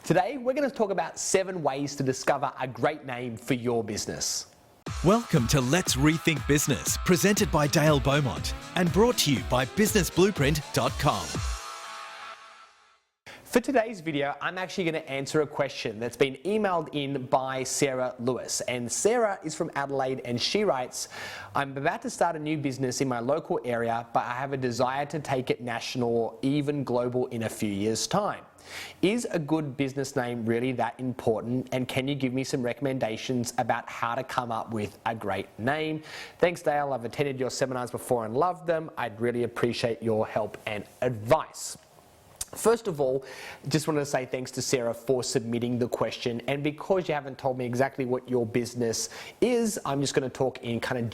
Today, we're going to talk about 7 ways to discover a great name for your business. Welcome to Let's Rethink Business, presented by Dale Beaumont and brought to you by businessblueprint.com. For today's video, I'm actually going to answer a question that's been emailed in by Sarah Lewis. And Sarah is from Adelaide and she writes, I'm about to start a new business in my local area, but I have a desire to take it national or even global in a few years' time. Is a good business name really that important, and can you give me some recommendations about how to come up with a great name? Thanks, Dale. I've attended your seminars before and loved them. I'd really appreciate your help and advice. First of all, just wanted to say thanks to Sarah for submitting the question, and because you haven't told me exactly what your business is, I'm just going to talk in kind of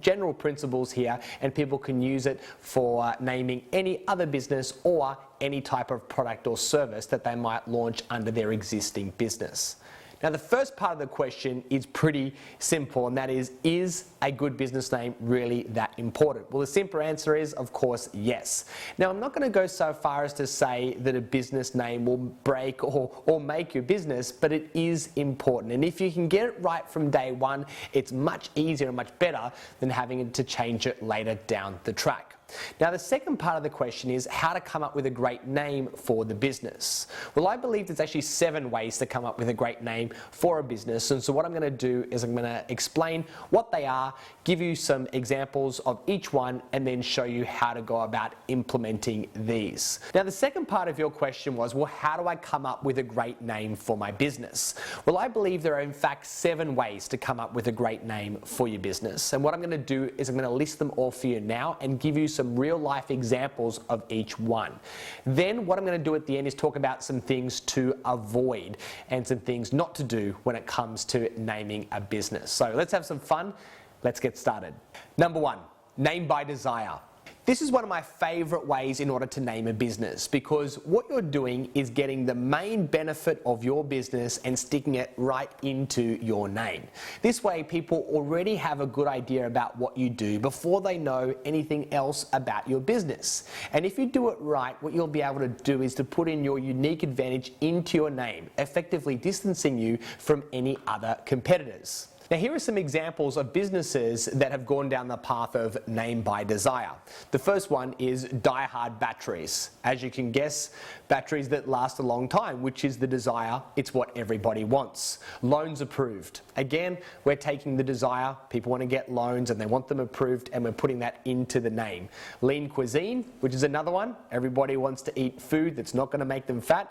general principles here, and people can use it for naming any other business or any type of product or service that they might launch under their existing business. Now, the first part of the question is pretty simple, and that is a good business name really that important? Well, the simple answer is, of course, yes. Now, I'm not going to go so far as to say that a business name will break or make your business, but it is important. And if you can get it right from day one, it's much easier and much better than having to change it later down the track. Now, the second part of the question is how to come up with a great name for the business. Well, I believe there's actually 7 ways to come up with a great name for a business. And so what I'm going to do is I'm going to explain what they are, give you some examples of each one, and then show you how to go about implementing these. Now, the second part of your question was, well, how do I come up with a great name for my business? Well, I believe there are in fact 7 ways to come up with a great name for your business. And what I'm going to do is I'm going to list them all for you now and give you some real life examples of each one. Then what I'm going to do at the end is talk about some things to avoid and some things not to do when it comes to naming a business. So let's have some fun. Let's get started. Number 1, name by desire. This is one of my favorite ways in order to name a business, because what you're doing is getting the main benefit of your business and sticking it right into your name. This way, people already have a good idea about what you do before they know anything else about your business. And if you do it right, what you'll be able to do is to put in your unique advantage into your name, effectively distancing you from any other competitors. Now, here are some examples of businesses that have gone down the path of name by desire. The first one is Die Hard Batteries. As you can guess, batteries that last a long time, which is the desire. It's what everybody wants. Loans approved. Again, we're taking the desire. People want to get loans and they want them approved, and we're putting that into the name. Lean Cuisine, which is another one. Everybody wants to eat food that's not going to make them fat.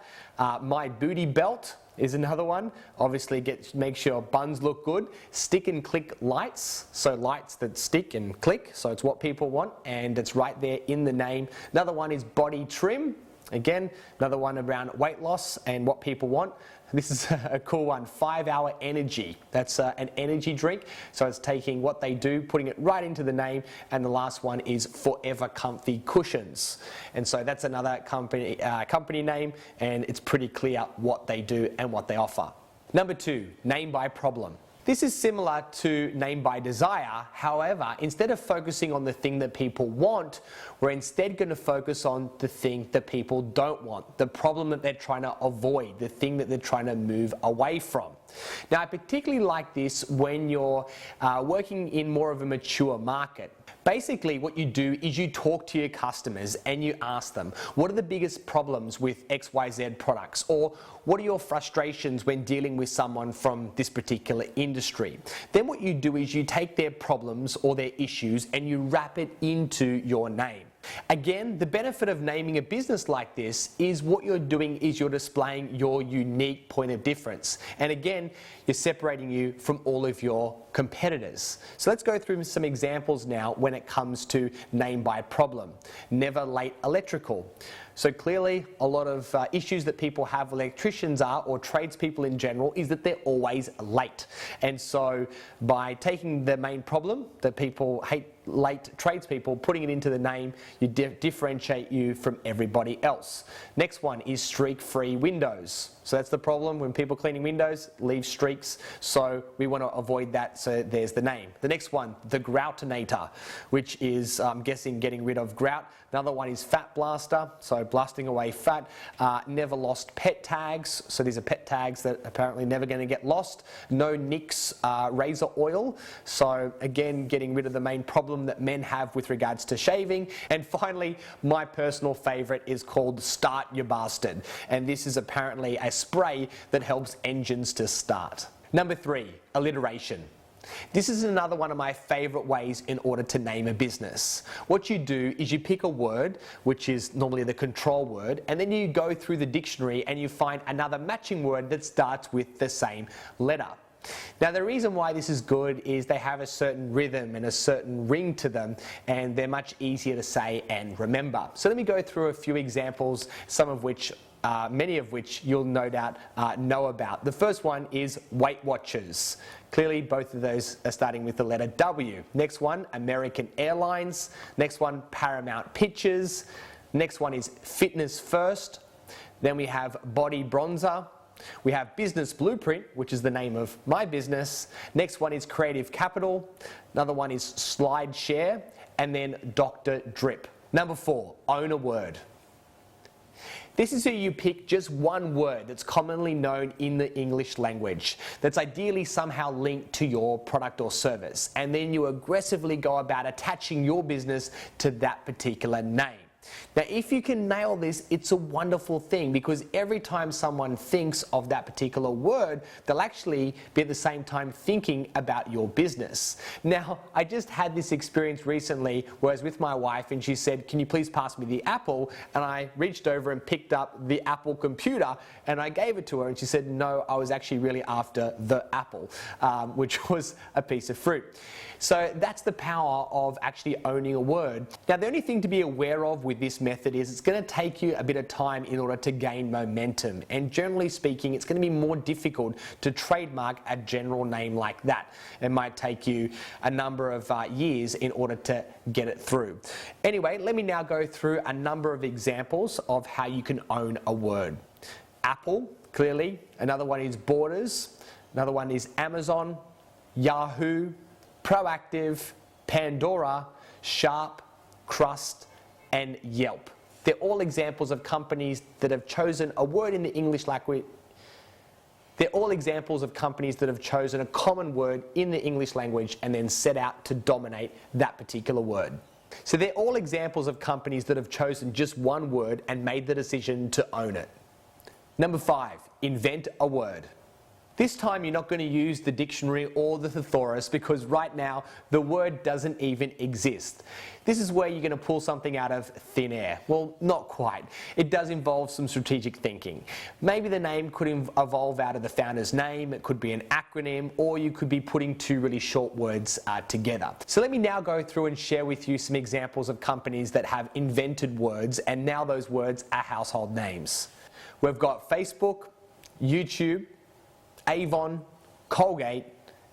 My Booty Belt is another one. Obviously make sure buns look good. Stick and click lights, so lights that stick and click, so it's what people want, and it's right there in the name. Another one is Body Trim. Again, another one around weight loss and what people want. This is a cool one, 5 Hour Energy. That's an energy drink, so it's taking what they do, putting it right into the name. And the last one is Forever Comfy Cushions. And so that's another company name, and it's pretty clear what they do and what they offer. Number 2, name by problem. This is similar to name by desire. However, instead of focusing on the thing that people want, we're instead going to focus on the thing that people don't want, the problem that they're trying to avoid, the thing that they're trying to move away from. Now, I particularly like this when you're working in more of a mature market. Basically, what you do is you talk to your customers and you ask them, what are the biggest problems with XYZ products? Or what are your frustrations when dealing with someone from this particular industry? Then what you do is you take their problems or their issues and you wrap it into your name. Again, the benefit of naming a business like this is what you're doing is you're displaying your unique point of difference. And again, you're separating you from all of your competitors. So let's go through some examples now when it comes to name by problem. Never Late Electrical. So clearly, a lot of issues that people have, electricians are, or tradespeople in general, is that they're always late. And so by taking the main problem that people hate, late tradespeople, putting it into the name, you differentiate you from everybody else. Next one is Streak-Free Windows. So that's the problem when people cleaning windows leave streaks. So we want to avoid that. So there's the name. The next one, the Groutinator, which is, I'm guessing, getting rid of grout. Another one is Fat Blaster, so blasting away fat. Never lost pet tags. So these are pet tags that apparently never going to get lost. No Nix razor oil. So again, getting rid of the main problem that men have with regards to shaving. And finally, my personal favorite is called Start Your Bastard. And this is apparently a spray that helps engines to start. Number 3, alliteration. This is another one of my favorite ways in order to name a business. What you do is you pick a word, which is normally the control word, and then you go through the dictionary and you find another matching word that starts with the same letter. Now the reason why this is good is they have a certain rhythm and a certain ring to them, and they're much easier to say and remember. So let me go through a few examples, many of which you'll no doubt know about. The first one is Weight Watchers. Clearly both of those are starting with the letter W. Next one, American Airlines. Next one, Paramount Pictures. Next one is Fitness First. Then we have Body Bronzer. We have Business Blueprint, which is the name of my business. Next one is Creative Capital. Another one is Slide Share. And then Dr. Drip. Number 4, own a word. This is where you pick just one word that's commonly known in the English language, that's ideally somehow linked to your product or service, and then you aggressively go about attaching your business to that particular name. Now, if you can nail this, it's a wonderful thing, because every time someone thinks of that particular word, they'll actually be at the same time thinking about your business. Now, I just had this experience recently where I was with my wife and she said, "Can you please pass me the apple?" And I reached over and picked up the Apple computer and I gave it to her, and she said, "No, I was actually really after the apple," which was a piece of fruit. So that's the power of actually owning a word. Now, the only thing to be aware of with this method is it's going to take you a bit of time in order to gain momentum. And generally speaking, it's going to be more difficult to trademark a general name like that. It might take you a number of years in order to get it through. Anyway, let me now go through a number of examples of how you can own a word. Apple, clearly. Another one is Borders. Another one is Amazon, Yahoo, Proactive, Pandora, Sharp, Crust, and Yelp. They're all examples of companies that have chosen a word in the English language. They're all examples of companies that have chosen a common word in the English language and then set out to dominate that particular word. So they're all examples of companies that have chosen just one word and made the decision to own it. Number 5, invent a word. This time you're not going to use the dictionary or the thesaurus, because right now the word doesn't even exist. This is where you're going to pull something out of thin air. Well, not quite. It does involve some strategic thinking. Maybe the name could evolve out of the founder's name, it could be an acronym, or you could be putting two really short words together. So let me now go through and share with you some examples of companies that have invented words, and now those words are household names. We've got Facebook, YouTube, Avon, Colgate,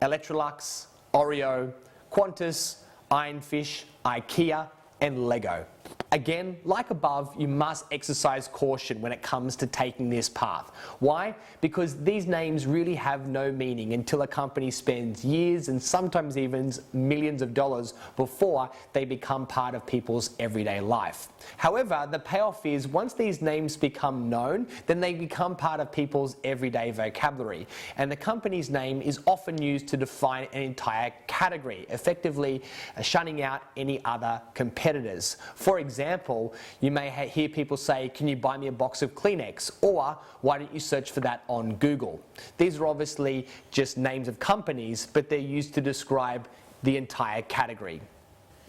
Electrolux, Oreo, Qantas, Ironfish, IKEA, and Lego. Again, like above, you must exercise caution when it comes to taking this path. Why? Because these names really have no meaning until a company spends years and sometimes even millions of dollars before they become part of people's everyday life. However, the payoff is once these names become known, then they become part of people's everyday vocabulary. And the company's name is often used to define an entire category, effectively shunning out any other competitors. For example, you may hear people say, "Can you buy me a box of Kleenex?" Or, "Why don't you search for that on Google?" These are obviously just names of companies, but they're used to describe the entire category.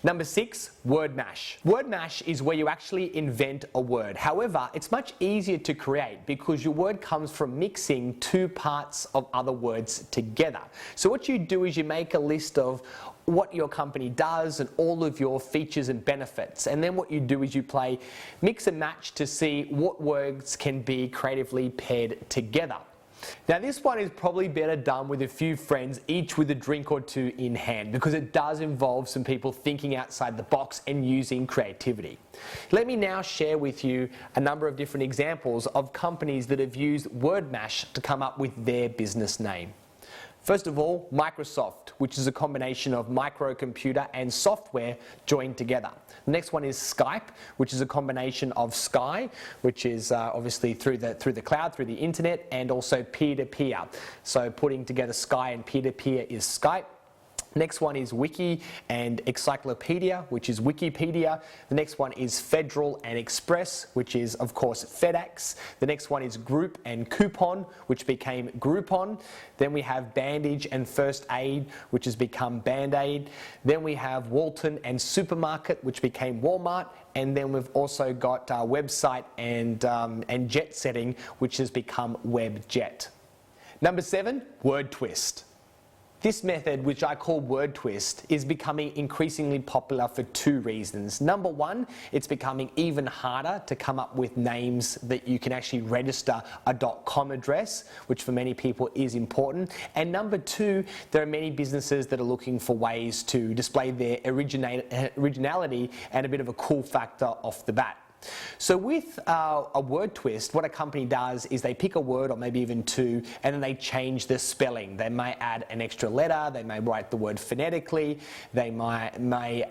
Number 6, word mash. Word mash is where you actually invent a word. However, it's much easier to create because your word comes from mixing two parts of other words together. So what you do is you make a list of what your company does and all of your features and benefits. And then what you do is you play mix and match to see what words can be creatively paired together. Now this one is probably better done with a few friends, each with a drink or two in hand, because it does involve some people thinking outside the box and using creativity. Let me now share with you a number of different examples of companies that have used word mash to come up with their business name. First of all, Microsoft, which is a combination of microcomputer and software joined together. The next one is Skype, which is a combination of Sky, which is obviously through the cloud, through the internet, and also peer-to-peer. So putting together Sky and peer-to-peer is Skype. Next one is Wiki and Encyclopedia, which is Wikipedia. The next one is Federal and Express, which is, of course, FedEx. The next one is Group and Coupon, which became Groupon. Then we have Bandage and First Aid, which has become Band-Aid. Then we have Walton and Supermarket, which became Walmart. And then we've also got Website and Jet Setting, which has become WebJet. Number 7, word twist. This method, which I call word twist, is becoming increasingly popular for two reasons. Number one, it's becoming even harder to come up with names that you can actually register a .com address, which for many people is important. And number two, there are many businesses that are looking for ways to display their originality and a bit of a cool factor off the bat. So with a word twist, what a company does is they pick a word or maybe even two, and then they change the spelling. They may add an extra letter, they may write the word phonetically, they may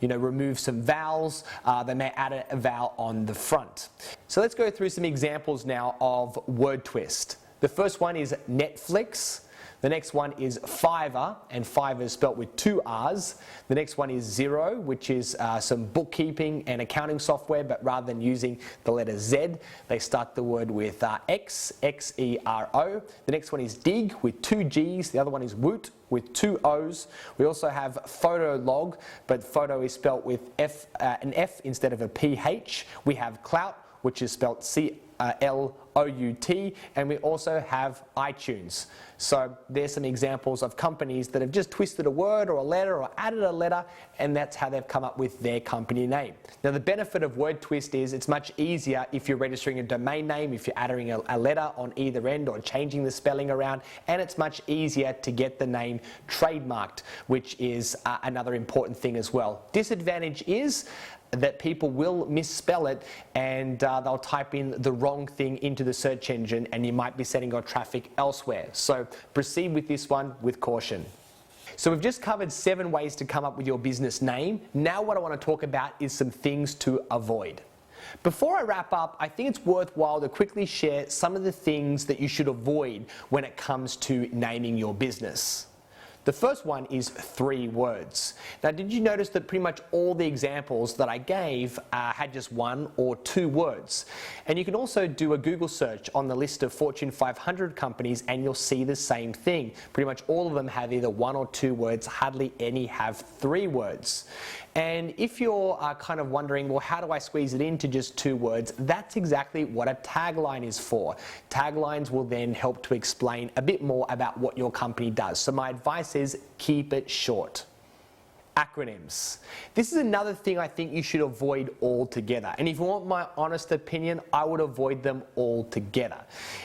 remove some vowels, they may add a vowel on the front. So let's go through some examples now of word twist. The first one is Netflix. The next one is Fiverr, and Fiverr is spelt with 2 R's. The next one is Xero, which is some bookkeeping and accounting software, but rather than using the letter Z, they start the word with X, X-E-R-O. The next one is Dig with 2 G's. The other one is Woot with 2 O's. We also have Photolog, but photo is spelt with an F instead of a PH. We have Clout, which is spelt C-L-O-U-T, and we also have iTunes. So there's some examples of companies that have just twisted a word or a letter or added a letter, and that's how they've come up with their company name. Now the benefit of word twist is it's much easier if you're registering a domain name, if you're adding a letter on either end or changing the spelling around, and it's much easier to get the name trademarked, which is another important thing as well. Disadvantage is that people will misspell it, and they'll type in the wrong thing into the search engine, and you might be sending your traffic elsewhere. So proceed with this one with caution. So we've just covered 7 ways to come up with your business name. Now what I want to talk about is some things to avoid. Before I wrap up, I think it's worthwhile to quickly share some of the things that you should avoid when it comes to naming your business. The first one is 3 words. Now, did you notice that pretty much all the examples that I gave had just 1 or 2 words? And you can also do a Google search on the list of Fortune 500 companies and you'll see the same thing. Pretty much all of them have either 1 or 2 words, hardly any have 3 words. And if you're kind of wondering, well, how do I squeeze it into just 2 words? That's exactly what a tagline is for. Taglines will then help to explain a bit more about what your company does. So my advice is keep it short. Acronyms. This is another thing I think you should avoid altogether. And if you want my honest opinion, I would avoid them altogether.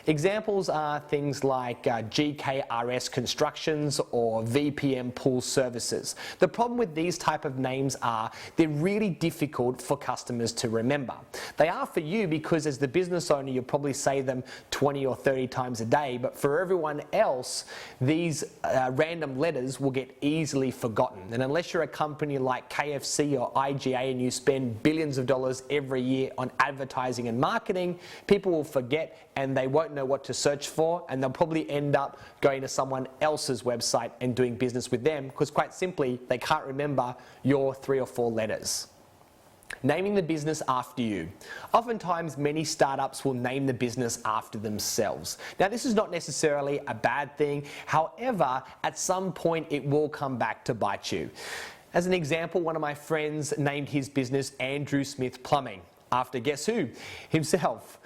Examples are things like GKRS Constructions or VPM Pool Services. The problem with these type of names are they're really difficult for customers to remember. They are for you because as the business owner, you'll probably say them 20 or 30 times a day, but for everyone else, these random letters will get easily forgotten. And unless you're a company like KFC or IGA and you spend billions of dollars every year on advertising and marketing, people will forget and they won't know what to search for, and they'll probably end up going to someone else's website and doing business with them because quite simply they can't remember your 3 or 4 letters. Naming the business after you. Oftentimes, many startups will name the business after themselves. Now, this is not necessarily a bad thing. However, at some point, it will come back to bite you. As an example, one of my friends named his business Andrew Smith Plumbing, after guess who? Himself.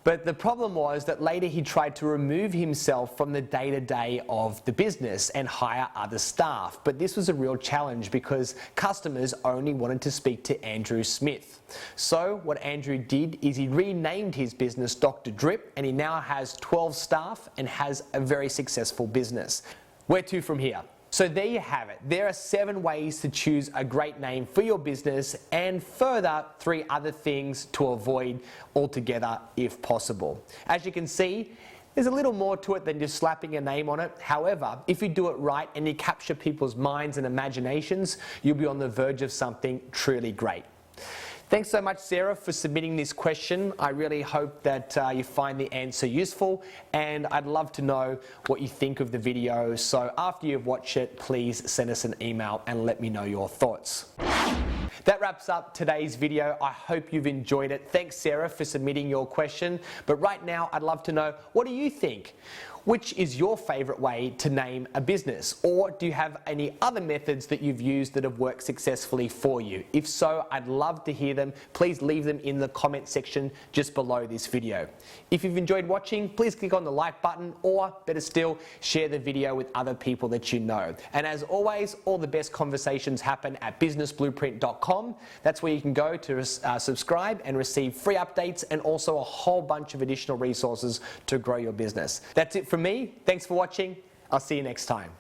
But the problem was that later he tried to remove himself from the day-to-day of the business and hire other staff. But this was a real challenge because customers only wanted to speak to Andrew Smith. So what Andrew did is he renamed his business Dr. Drip, and he now has 12 staff and has a very successful business. Where to from here? So there you have it. There are 7 ways to choose a great name for your business, and further 3 other things to avoid altogether if possible. As you can see, there's a little more to it than just slapping a name on it. However, if you do it right and you capture people's minds and imaginations, you'll be on the verge of something truly great. Thanks so much, Sarah, for submitting this question. I really hope that you find the answer useful, and I'd love to know what you think of the video. So after you've watched it, please send us an email and let me know your thoughts. That wraps up today's video. I hope you've enjoyed it. Thanks, Sarah, for submitting your question. But right now, I'd love to know, what do you think? Which is your favorite way to name a business? Or do you have any other methods that you've used that have worked successfully for you? If so, I'd love to hear them. Please leave them in the comment section just below this video. If you've enjoyed watching, please click on the like button, or better still, share the video with other people that you know. And as always, all the best conversations happen at businessblueprint.com. That's where you can go to subscribe and receive free updates, and also a whole bunch of additional resources to grow your business. That's it from me. Thanks for watching. I'll see you next time.